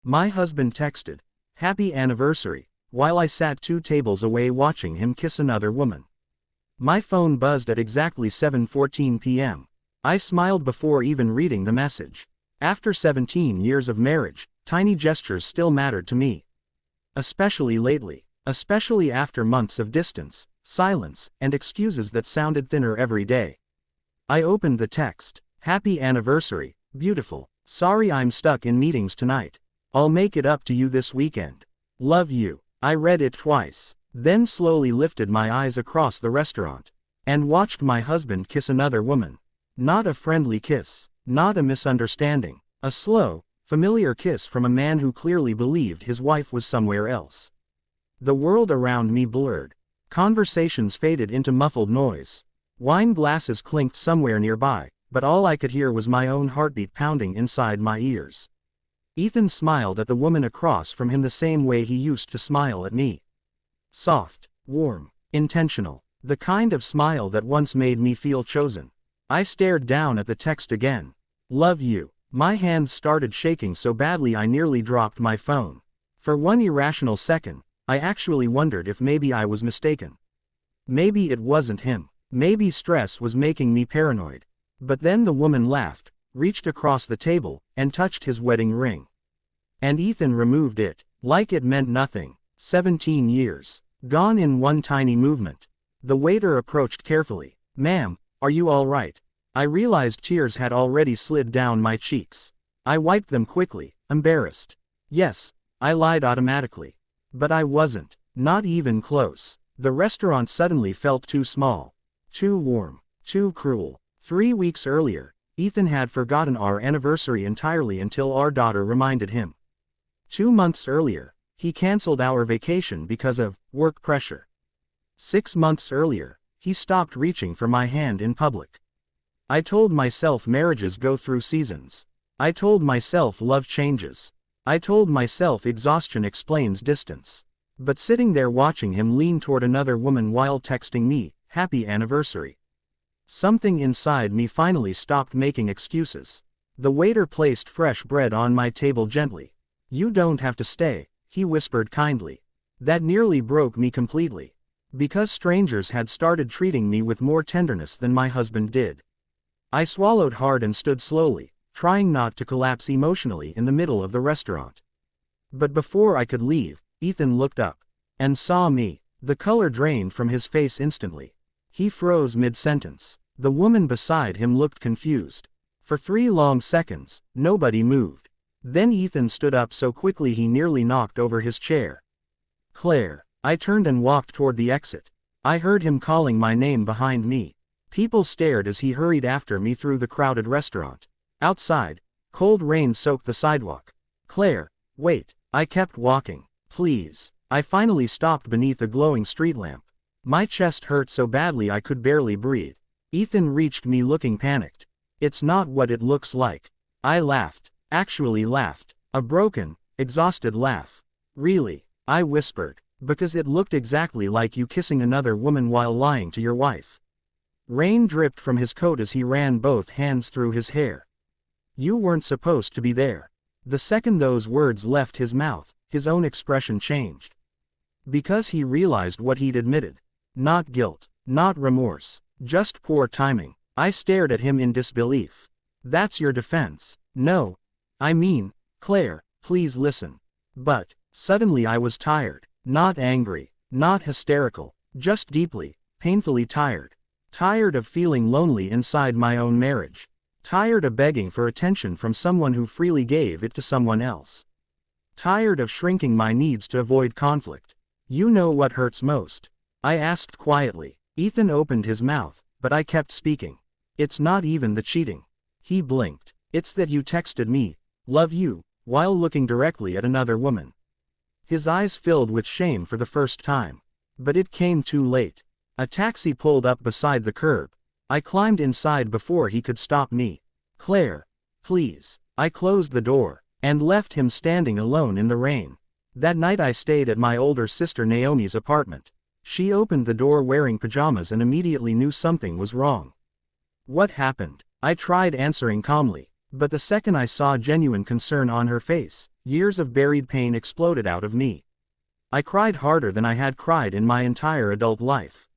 My husband texted, "Happy anniversary," while I sat 2 tables away watching him kiss another woman. My phone buzzed at exactly 7:14 p.m. I smiled before even reading the message. After 17 years of marriage, tiny gestures still mattered to me. Especially lately. Especially after months of distance, silence, and excuses that sounded thinner every day. I opened the text. "Happy anniversary, beautiful. Sorry I'm stuck in meetings tonight. I'll make it up to you this weekend. Love you." I read it twice, then slowly lifted my eyes across the restaurant, and watched my husband kiss another woman. Not a friendly kiss, not a misunderstanding, a slow, familiar kiss from a man who clearly believed his wife was somewhere else. The world around me blurred. Conversations faded into muffled noise. Wine glasses clinked somewhere nearby, but all I could hear was my own heartbeat pounding inside my ears. Ethan smiled at the woman across from him the same way he used to smile at me. Soft, warm, intentional. The kind of smile that once made me feel chosen. I stared down at the text again. "Love you." My hands started shaking so badly I nearly dropped my phone. For one irrational second, I actually wondered if maybe I was mistaken. Maybe it wasn't him. Maybe stress was making me paranoid. But then the woman laughed, reached across the table, and touched his wedding ring. And Ethan removed it, like it meant nothing. 17 years. Gone in one tiny movement. The waiter approached carefully. "Ma'am, are you all right?" I realized tears had already slid down my cheeks. I wiped them quickly, embarrassed. Yes, I lied automatically. But I wasn't. Not even close. The restaurant suddenly felt too small. Too warm. Too cruel. 3 weeks earlier, Ethan had forgotten our anniversary entirely until our daughter reminded him. 2 months earlier, he canceled our vacation because of work pressure. 6 months earlier, he stopped reaching for my hand in public. I told myself marriages go through seasons. I told myself love changes. I told myself exhaustion explains distance. But sitting there watching him lean toward another woman while texting me, "Happy anniversary," something inside me finally stopped making excuses. The waiter placed fresh bread on my table gently. "You don't have to stay," he whispered kindly. That nearly broke me completely. Because strangers had started treating me with more tenderness than my husband did. I swallowed hard and stood slowly, trying not to collapse emotionally in the middle of the restaurant. But before I could leave, Ethan looked up and saw me. The color drained from his face instantly. He froze mid-sentence. The woman beside him looked confused. For 3 long seconds, nobody moved. Then Ethan stood up so quickly he nearly knocked over his chair. "Claire." I turned and walked toward the exit. I heard him calling my name behind me. People stared as he hurried after me through the crowded restaurant. Outside, cold rain soaked the sidewalk. "Claire, wait." I kept walking. "Please." I finally stopped beneath a glowing street lamp. My chest hurt so badly I could barely breathe. Ethan reached me looking panicked. "It's not what it looks like." I laughed. Actually laughed. A broken, exhausted laugh. "Really?" I whispered. "Because it looked exactly like you kissing another woman while lying to your wife." Rain dripped from his coat as he ran both hands through his hair. "You weren't supposed to be there." The second those words left his mouth, his own expression changed. Because he realized what he'd admitted. Not guilt, not remorse, just poor timing. I stared at him in disbelief. "That's your defense." "No. I mean, Claire, please listen." But, suddenly I was tired. Not angry, not hysterical, just deeply, painfully tired. Tired of feeling lonely inside my own marriage. Tired of begging for attention from someone who freely gave it to someone else. Tired of shrinking my needs to avoid conflict. "You know what hurts most?" I asked quietly. Ethan opened his mouth, but I kept speaking. "It's not even the cheating." He blinked. "It's that you texted me, 'Love you,' while looking directly at another woman." His eyes filled with shame for the first time. But it came too late. A taxi pulled up beside the curb. I climbed inside before he could stop me. "Claire, please." I closed the door, and left him standing alone in the rain. That night I stayed at my older sister Naomi's apartment. She opened the door wearing pajamas and immediately knew something was wrong. "What happened?" I tried answering calmly, but the second I saw genuine concern on her face, Years of buried pain exploded out of me. I cried harder than I had cried in my entire adult life.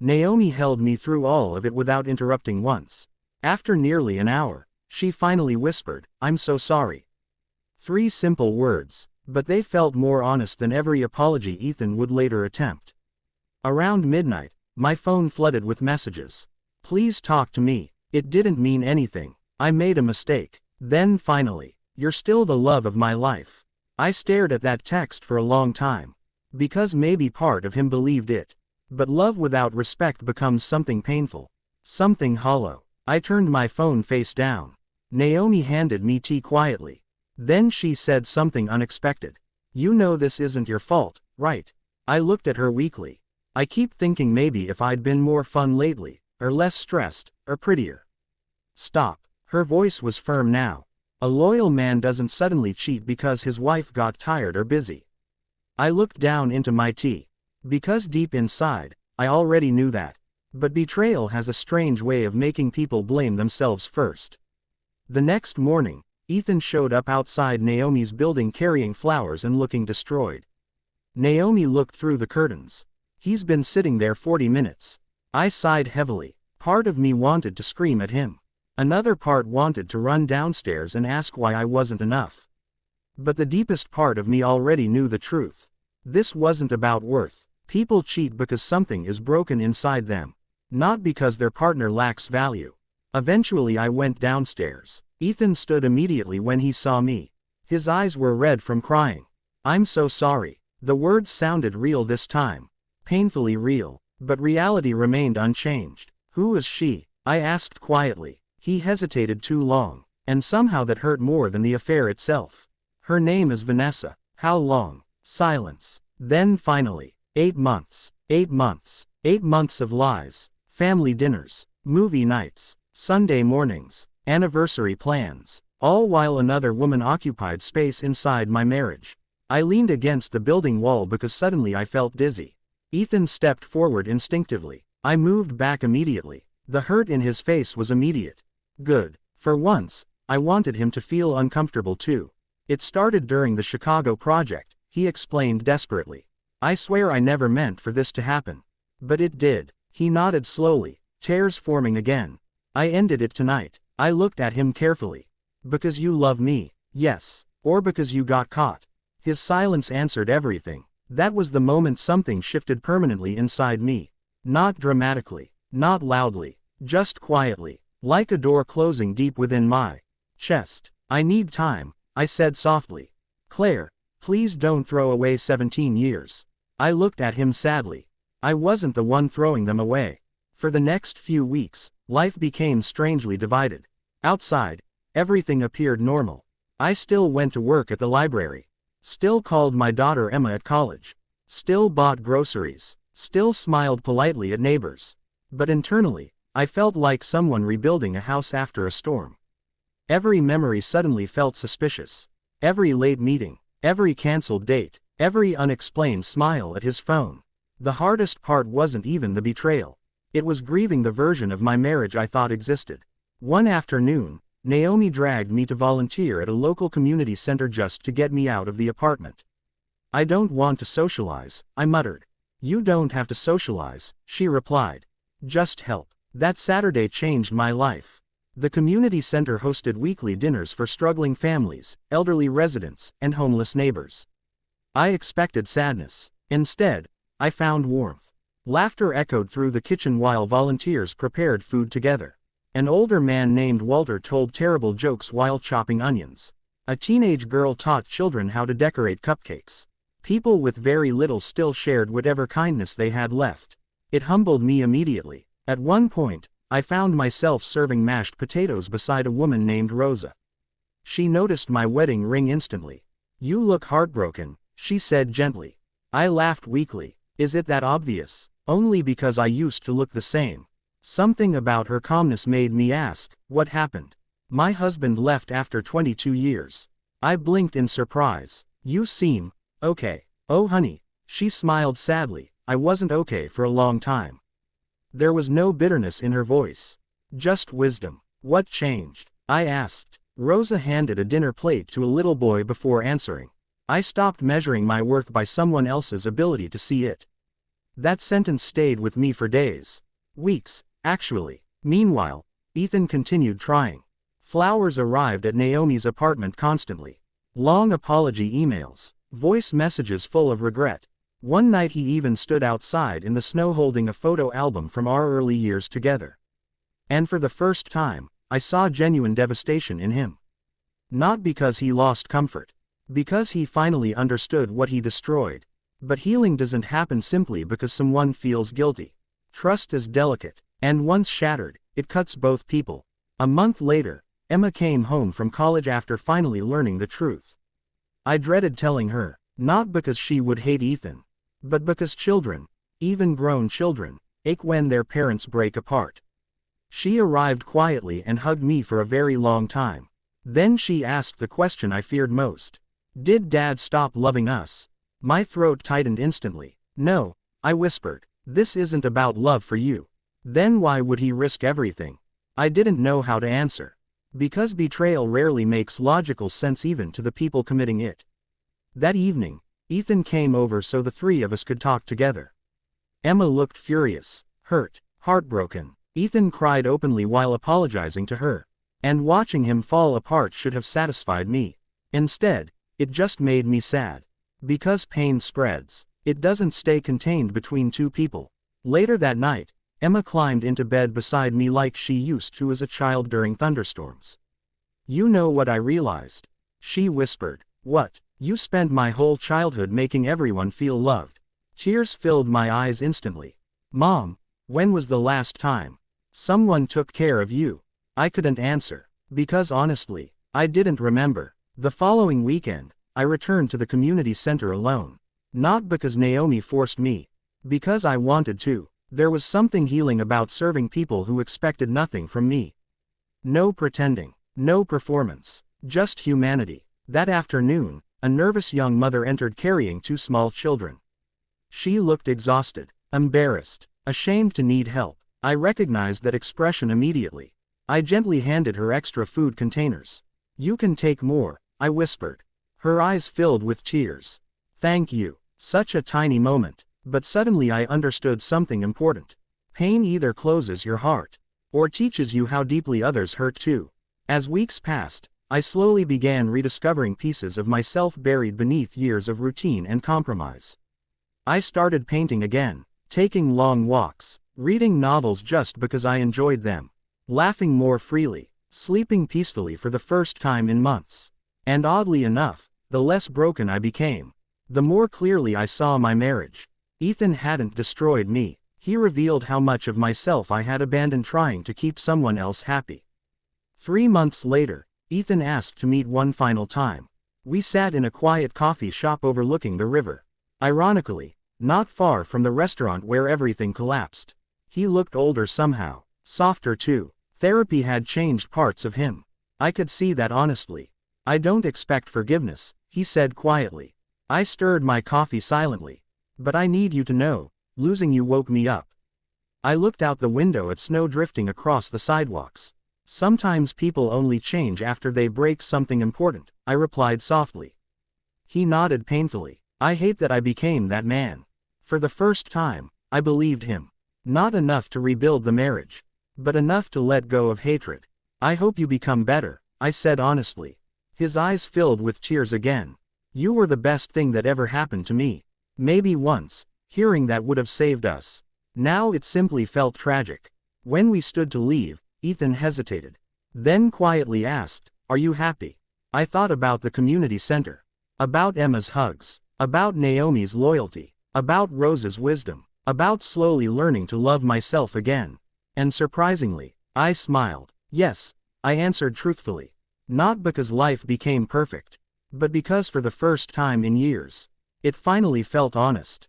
Naomi held me through all of it without interrupting once. After nearly an hour, she finally whispered, "I'm so sorry." 3 simple words, but they felt more honest than every apology Ethan would later attempt. Around midnight, my phone flooded with messages. "Please talk to me. It didn't mean anything. I made a mistake." Then finally, "You're still the love of my life." I stared at that text for a long time. Because maybe part of him believed it. But love without respect becomes something painful. Something hollow. I turned my phone face down. Naomi handed me tea quietly. Then she said something unexpected. "You know this isn't your fault, right?" I looked at her weakly. "I keep thinking maybe if I'd been more fun lately, or less stressed, or prettier." "Stop." Her voice was firm now. "A loyal man doesn't suddenly cheat because his wife got tired or busy." I looked down into my tea. Because deep inside, I already knew that. But betrayal has a strange way of making people blame themselves first. The next morning, Ethan showed up outside Naomi's building carrying flowers and looking destroyed. Naomi looked through the curtains. "He's been sitting there 40 minutes. I sighed heavily. Part of me wanted to scream at him. Another part wanted to run downstairs and ask why I wasn't enough. But the deepest part of me already knew the truth. This wasn't about worth. People cheat because something is broken inside them, not because their partner lacks value. Eventually I went downstairs. Ethan stood immediately when he saw me. His eyes were red from crying. "I'm so sorry." The words sounded real this time. Painfully real. But reality remained unchanged. "Who is she?" I asked quietly. He hesitated too long, and somehow that hurt more than the affair itself. "Her name is Vanessa." "How long?" Silence. Then finally, 8 months. 8 months. 8 months of lies. Family dinners. Movie nights. Sunday mornings. Anniversary plans. All while another woman occupied space inside my marriage. I leaned against the building wall because suddenly I felt dizzy. Ethan stepped forward instinctively. I moved back immediately. The hurt in his face was immediate. Good. For once, I wanted him to feel uncomfortable too. "It started during the Chicago project," he explained desperately. "I swear I never meant for this to happen. But it did." He nodded slowly, tears forming again. "I ended it tonight." I looked at him carefully. "Because you love me?" "Yes. Or because you got caught?" His silence answered everything. That was the moment something shifted permanently inside me. Not dramatically, not loudly, just quietly, like a door closing deep within my chest. "I need time," I said softly. "Claire, please don't throw away 17 years. I looked at him sadly. I wasn't the one throwing them away. For the next few weeks, life became strangely divided. Outside, everything appeared normal. I still went to work at the library. Still called my daughter Emma at college. Still bought groceries. Still smiled politely at neighbors. But internally, I felt like someone rebuilding a house after a storm. Every memory suddenly felt suspicious. Every late meeting, every canceled date, every unexplained smile at his phone. The hardest part wasn't even the betrayal. It was grieving the version of my marriage I thought existed. One afternoon, Naomi dragged me to volunteer at a local community center just to get me out of the apartment. "I don't want to socialize," I muttered. "You don't have to socialize," she replied. "Just help." That Saturday changed my life. The community center hosted weekly dinners for struggling families, elderly residents, and homeless neighbors. I expected sadness. Instead, I found warmth. Laughter echoed through the kitchen while volunteers prepared food together. An older man named Walter told terrible jokes while chopping onions. A teenage girl taught children how to decorate cupcakes. People with very little still shared whatever kindness they had left. It humbled me immediately. At one point, I found myself serving mashed potatoes beside a woman named Rosa. She noticed my wedding ring instantly. "You look heartbroken," she said gently. I laughed weakly. "Is it that obvious?" "Only because I used to look the same." Something about her calmness made me ask, "What happened?" "My husband left after 22 years. I blinked in surprise. "You seem okay." "Oh honey," she smiled sadly, "I wasn't okay for a long time." There was no bitterness in her voice. Just wisdom. "What changed?" I asked. Rosa handed a dinner plate to a little boy before answering. I stopped measuring my worth by someone else's ability to see it. That sentence stayed with me for days. Weeks, actually. Meanwhile, Ethan continued trying. Flowers arrived at Naomi's apartment constantly. Long apology emails. Voice messages full of regret. One night he even stood outside in the snow holding a photo album from our early years together. And for the first time, I saw genuine devastation in him. Not because he lost comfort. Because he finally understood what he destroyed. But healing doesn't happen simply because someone feels guilty. Trust is delicate, and once shattered, it cuts both people. A month later, Emma came home from college after finally learning the truth. I dreaded telling her, not because she would hate Ethan, but because children, even grown children, ache when their parents break apart. She arrived quietly and hugged me for a very long time. Then she asked the question I feared most. Did Dad stop loving us? My throat tightened instantly. No, I whispered. This isn't about love for you. Then why would he risk everything? I didn't know how to answer. Because betrayal rarely makes logical sense even to the people committing it. That evening, Ethan came over so the three of us could talk together. Emma looked furious, hurt, heartbroken. Ethan cried openly while apologizing to her. And watching him fall apart should have satisfied me. Instead, it just made me sad. Because pain spreads. It doesn't stay contained between two people. Later that night, Emma climbed into bed beside me like she used to as a child during thunderstorms. You know what I realized? She whispered. What? You spent my whole childhood making everyone feel loved. Tears filled my eyes instantly. Mom, when was the last time someone took care of you? I couldn't answer. Because honestly, I didn't remember. The following weekend, I returned to the community center alone. Not because Naomi forced me. Because I wanted to. There was something healing about serving people who expected nothing from me. No pretending. No performance. Just humanity. That afternoon, a nervous young mother entered carrying two small children. She looked exhausted, embarrassed, ashamed to need help. I recognized that expression immediately. I gently handed her extra food containers. You can take more, I whispered. Her eyes filled with tears. Thank you. Such a tiny moment. But suddenly I understood something important. Pain either closes your heart, or teaches you how deeply others hurt too. As weeks passed, I slowly began rediscovering pieces of myself buried beneath years of routine and compromise. I started painting again, taking long walks, reading novels just because I enjoyed them, laughing more freely, sleeping peacefully for the first time in months. And oddly enough, the less broken I became, the more clearly I saw my marriage. Ethan hadn't destroyed me. He revealed how much of myself I had abandoned trying to keep someone else happy. 3 months later, Ethan asked to meet one final time. We sat in a quiet coffee shop overlooking the river. Ironically, not far from the restaurant where everything collapsed. He looked older somehow, softer too. Therapy had changed parts of him. I could see that honestly. I don't expect forgiveness, he said quietly. I stirred my coffee silently. But I need you to know, losing you woke me up. I looked out the window at snow drifting across the sidewalks. Sometimes people only change after they break something important, I replied softly. He nodded painfully. I hate that I became that man. For the first time, I believed him. Not enough to rebuild the marriage, but enough to let go of hatred. I hope you become better, I said honestly. His eyes filled with tears again. You were the best thing that ever happened to me. Maybe once, hearing that would have saved us. Now it simply felt tragic. When we stood to leave, Ethan hesitated. Then quietly asked, "Are you happy?" I thought about the community center. About Emma's hugs. About Naomi's loyalty. About Rose's wisdom. About slowly learning to love myself again. And surprisingly, I smiled. Yes, I answered truthfully. Not because life became perfect, but because for the first time in years, it finally felt honest.